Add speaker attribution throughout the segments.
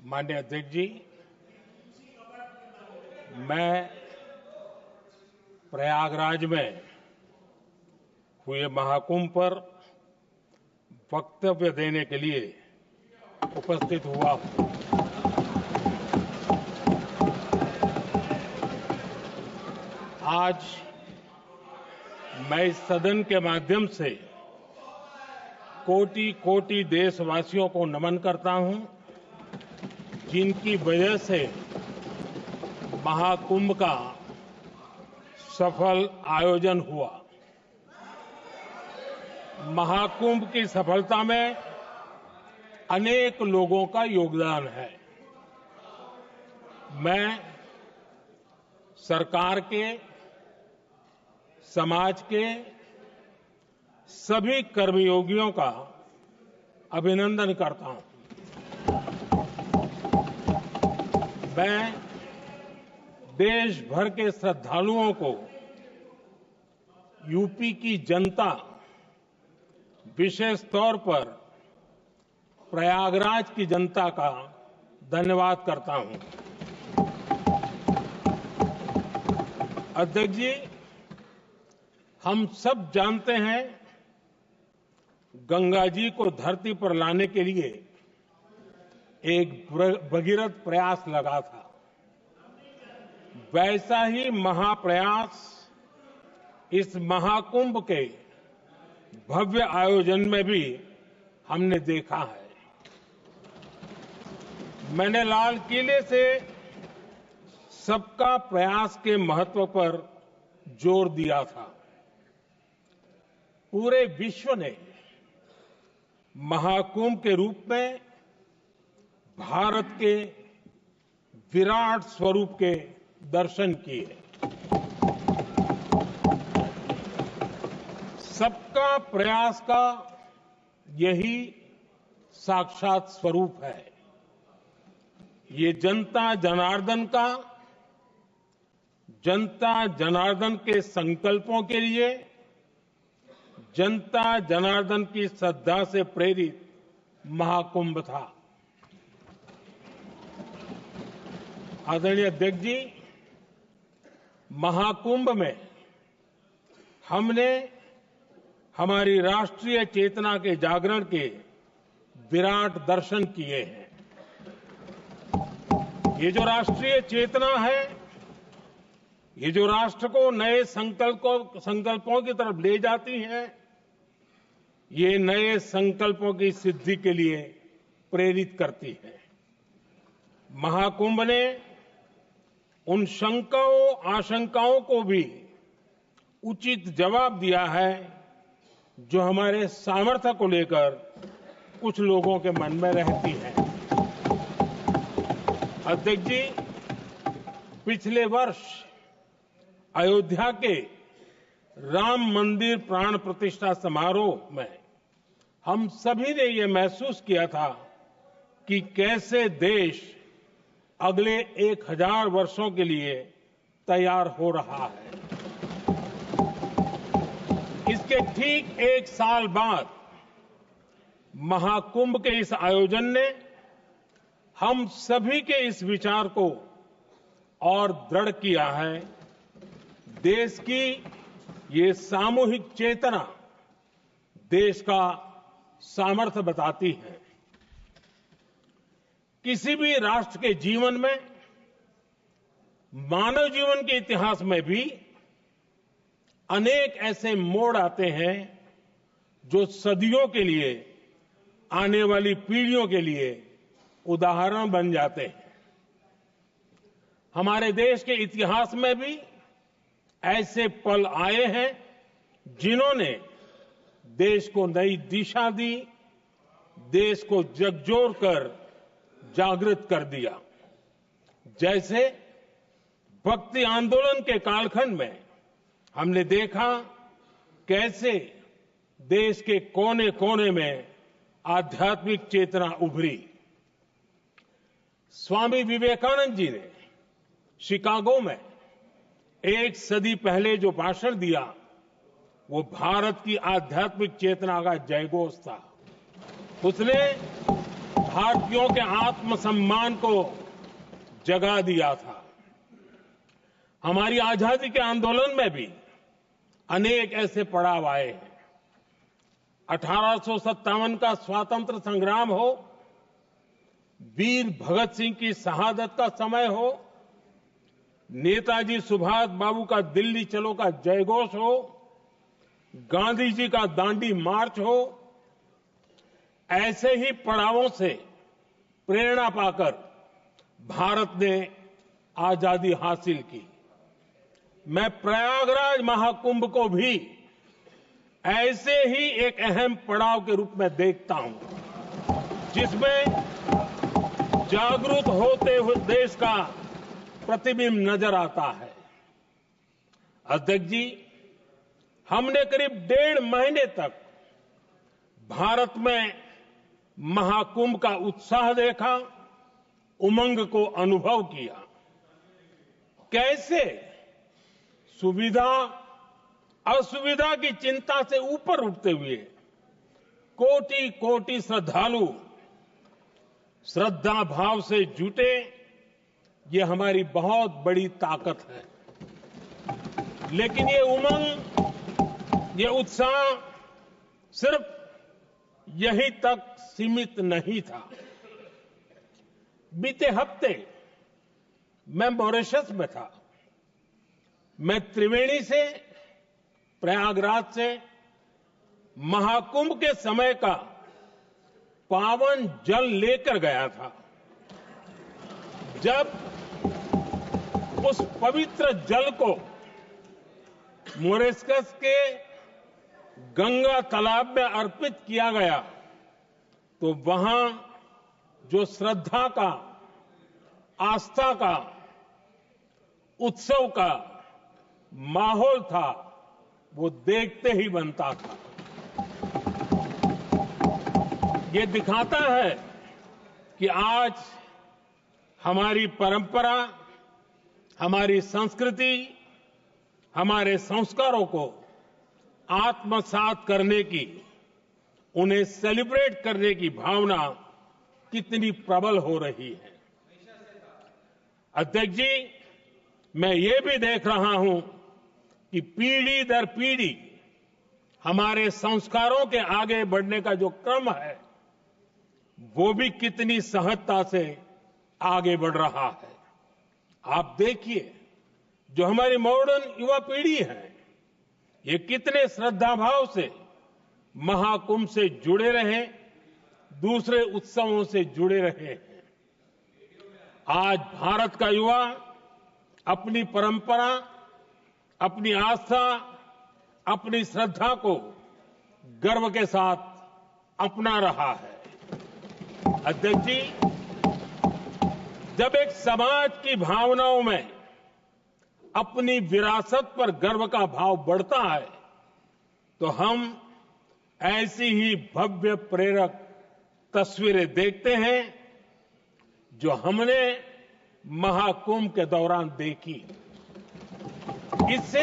Speaker 1: माननीय अध्यक्ष जी, मैं प्रयागराज में हुए महाकुंभ पर वक्तव्य देने के लिए उपस्थित हुआ हूं। आज मैं इस सदन के माध्यम से कोटि कोटि देशवासियों को नमन करता हूं, जिनकी वजह से महाकुंभ का सफल आयोजन हुआ। महाकुंभ की सफलता में अनेक लोगों का योगदान है। मैं सरकार के, समाज के सभी कर्मयोगियों का अभिनंदन करता हूं। मैं देश भर के श्रद्धालुओं को, यूपी की जनता, विशेष तौर पर प्रयागराज की जनता का धन्यवाद करता हूं। अध्यक्ष जी, हम सब जानते हैं गंगा जी को धरती पर लाने के लिए एक भगीरथ प्रयास लगा था। वैसा ही महाप्रयास इस महाकुंभ के भव्य आयोजन में भी हमने देखा है। मैंने लाल किले से सबका प्रयास के महत्व पर जोर दिया था। पूरे विश्व ने महाकुंभ के रूप में भारत के विराट स्वरूप के दर्शन किए। सबका प्रयास का यही साक्षात स्वरूप है। ये जनता जनार्दन के संकल्पों के लिए, जनता जनार्दन की श्रद्धा से प्रेरित महाकुंभ था। आदरणीय अध्यक्ष जी, महाकुंभ में हमने हमारी राष्ट्रीय चेतना के जागरण के विराट दर्शन किए हैं। ये जो राष्ट्रीय चेतना है, ये जो राष्ट्र को नए संकल्पों की तरफ ले जाती है, ये नए संकल्पों की सिद्धि के लिए प्रेरित करती है। महाकुंभ ने उन शंकाओं, आशंकाओं को भी उचित जवाब दिया है जो हमारे सामर्थ्य को लेकर कुछ लोगों के मन में रहती है। अध्यक्ष जी, पिछले वर्ष अयोध्या के राम मंदिर प्राण प्रतिष्ठा समारोह में हम सभी ने ये महसूस किया था कि कैसे देश अगले 1000 वर्षों के लिए तैयार हो रहा है। इसके ठीक 1 साल बाद महाकुंभ के इस आयोजन ने हम सभी के इस विचार को और दृढ़ किया है। देश की ये सामूहिक चेतना देश का सामर्थ्य बताती है। किसी भी राष्ट्र के जीवन में, मानव जीवन के इतिहास में भी अनेक ऐसे मोड़ आते हैं जो सदियों के लिए, आने वाली पीढ़ियों के लिए उदाहरण बन जाते हैं। हमारे देश के इतिहास में भी ऐसे पल आए हैं जिन्होंने देश को नई दिशा दी, देश को झकझोर कर जागृत कर दिया। जैसे भक्ति आंदोलन के कालखंड में हमने देखा कैसे देश के कोने कोने में आध्यात्मिक चेतना उभरी। स्वामी विवेकानंद जी ने शिकागो में 1 सदी पहले जो भाषण दिया, वो भारत की आध्यात्मिक चेतना का जयघोष था। उसने भारतीयों के आत्मसम्मान को जगा दिया था। हमारी आजादी के आंदोलन में भी अनेक ऐसे पड़ाव आए हैं। 1857 का स्वातंत्र संग्राम हो, वीर भगत सिंह की शहादत का समय हो, नेताजी सुभाष बाबू का दिल्ली चलो का जयघोष हो, गांधी जी का दांडी मार्च हो, ऐसे ही पड़ावों से प्रेरणा पाकर भारत ने आजादी हासिल की। मैं प्रयागराज महाकुंभ को भी ऐसे ही एक अहम पड़ाव के रूप में देखता हूं, जिसमें जागरूक होते हुए देश का प्रतिबिंब नजर आता है। अध्यक्ष जी, हमने करीब 1.5 महीने तक भारत में महाकुंभ का उत्साह देखा, उमंग को अनुभव किया। कैसे सुविधा असुविधा की चिंता से ऊपर उठते हुए कोटि कोटि श्रद्धालु श्रद्धा भाव से जुटे, ये हमारी बहुत बड़ी ताकत है। लेकिन ये उमंग, ये उत्साह सिर्फ यहीं तक सीमित नहीं था। बीते हफ्ते मैं मॉरिशस में था। मैं त्रिवेणी से, प्रयागराज से महाकुंभ के समय का पावन जल लेकर गया था। जब उस पवित्र जल को मॉरिशस के गंगा तालाब में अर्पित किया गया, तो वहां जो श्रद्धा का, आस्था का, उत्सव का माहौल था, वो देखते ही बनता था। ये दिखाता है कि आज हमारी परंपरा, हमारी संस्कृति, हमारे संस्कारों को आत्मसात करने की, उन्हें सेलिब्रेट करने की भावना कितनी प्रबल हो रही है। अध्यक्ष जी, मैं ये भी देख रहा हूं कि पीढ़ी दर पीढ़ी हमारे संस्कारों के आगे बढ़ने का जो क्रम है, वो भी कितनी सहजता से आगे बढ़ रहा है। आप देखिए, जो हमारी मॉडर्न युवा पीढ़ी है, ये कितने श्रद्धा भाव से महाकुंभ से जुड़े रहे, दूसरे उत्सवों से जुड़े रहे हैं। आज भारत का युवा अपनी परंपरा, अपनी आस्था, अपनी श्रद्धा को गर्व के साथ अपना रहा है। अध्यक्ष जी, जब एक समाज की भावनाओं में अपनी विरासत पर गर्व का भाव बढ़ता है, तो हम ऐसी ही भव्य प्रेरक तस्वीरें देखते हैं जो हमने महाकुंभ के दौरान देखी। इससे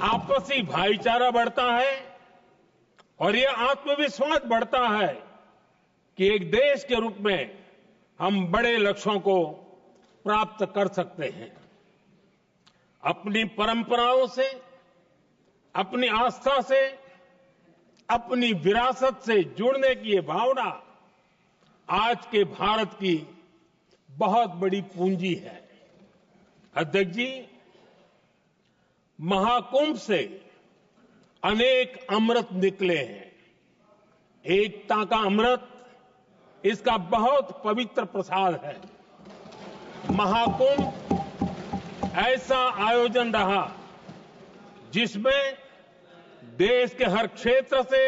Speaker 1: आपसी भाईचारा बढ़ता है और यह आत्मविश्वास बढ़ता है कि एक देश के रूप में हम बड़े लक्ष्यों को प्राप्त कर सकते हैं। अपनी परंपराओं से, अपनी आस्था से, अपनी विरासत से जुड़ने की ये भावना आज के भारत की बहुत बड़ी पूंजी है। अध्यक्ष जी, महाकुंभ से अनेक अमृत निकले हैं। एकता का अमृत इसका बहुत पवित्र प्रसाद है। महाकुंभ ऐसा आयोजन रहा जिसमें देश के हर क्षेत्र से,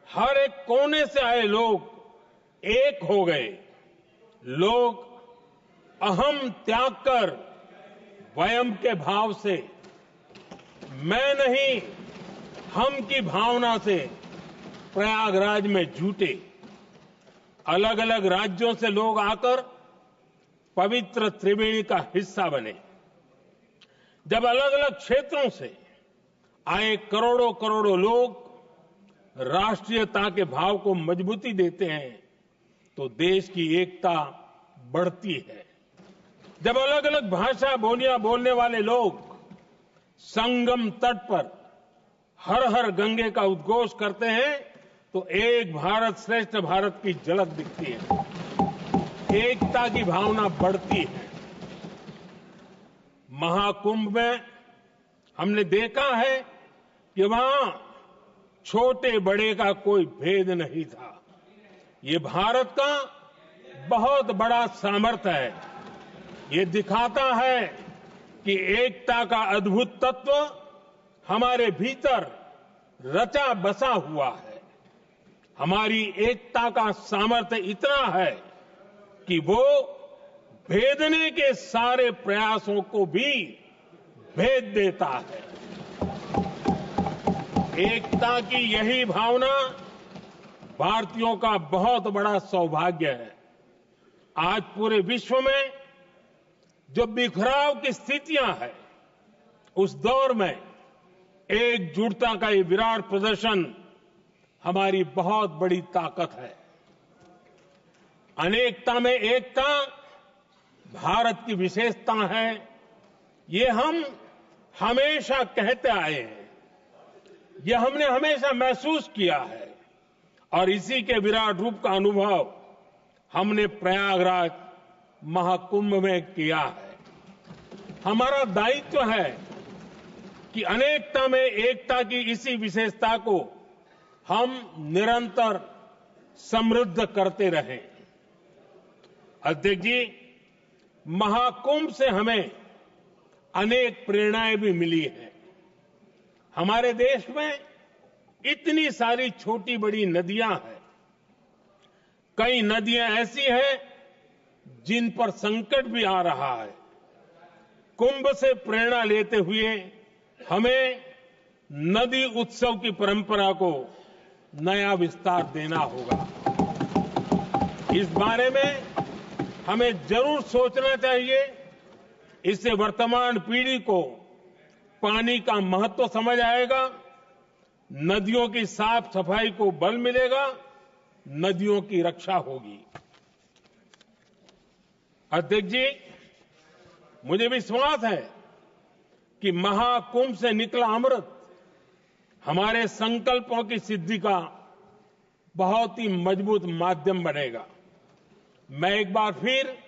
Speaker 1: हर एक कोने से आए लोग एक हो गए। लोग अहम त्याग कर वयम के भाव से, मैं नहीं हम की भावना से प्रयागराज में जुटे। अलग अलग राज्यों से लोग आकर पवित्र त्रिवेणी का हिस्सा बने। जब अलग अलग क्षेत्रों से आए करोड़ों करोड़ों लोग राष्ट्रीयता के भाव को मजबूती देते हैं, तो देश की एकता बढ़ती है। जब अलग अलग भाषा बोलियां बोलने वाले लोग संगम तट पर हर हर गंगे का उद्घोष करते हैं तो एक भारत श्रेष्ठ भारत की झलक दिखती है, एकता की भावना बढ़ती है। महाकुंभ में हमने देखा है कि वहां छोटे बड़े का कोई भेद नहीं था। ये भारत का बहुत बड़ा सामर्थ्य है। ये दिखाता है कि एकता का अद्भुत तत्व हमारे भीतर रचा बसा हुआ है। हमारी एकता का सामर्थ्य इतना है कि वो भेदने के सारे प्रयासों को भी भेद देता है। एकता की यही भावना भारतीयों का बहुत बड़ा सौभाग्य है। आज पूरे विश्व में जो बिखराव की स्थितियां हैं, उस दौर में एकजुटता का ये विराट प्रदर्शन हमारी बहुत बड़ी ताकत है। अनेकता में एकता भारत की विशेषता है, ये हम हमेशा कहते आए हैं, ये हमने हमेशा महसूस किया है और इसी के विराट रूप का अनुभव हमने प्रयागराज महाकुंभ में किया है। हमारा दायित्व है कि अनेकता में एकता की इसी विशेषता को हम निरंतर समृद्ध करते रहें। अध्यक्ष जी, महाकुंभ से हमें अनेक प्रेरणाएं भी मिली हैं। हमारे देश में इतनी सारी छोटी बड़ी नदियां हैं। कई नदियां ऐसी हैं जिन पर संकट भी आ रहा है। कुंभ से प्रेरणा लेते हुए हमें नदी उत्सव की परंपरा को नया विस्तार देना होगा। इस बारे में हमें जरूर सोचना चाहिए। इससे वर्तमान पीढ़ी को पानी का महत्व समझ आएगा, नदियों की साफ सफाई को बल मिलेगा, नदियों की रक्षा होगी। अध्यक्ष जी, मुझे विश्वास है कि महाकुंभ से निकला अमृत हमारे संकल्पों की सिद्धि का बहुत ही मजबूत माध्यम बनेगा। मैं एक बार फिर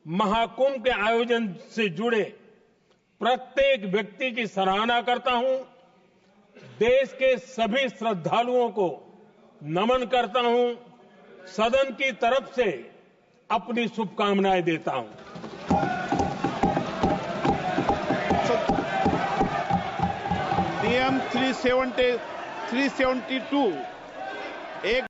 Speaker 1: महाकुंभ के आयोजन से जुड़े प्रत्येक व्यक्ति की सराहना करता हूं। देश के सभी श्रद्धालुओं को नमन करता हूं। सदन की तरफ से अपनी शुभकामनाएं देता हूं।
Speaker 2: नियम 372 एक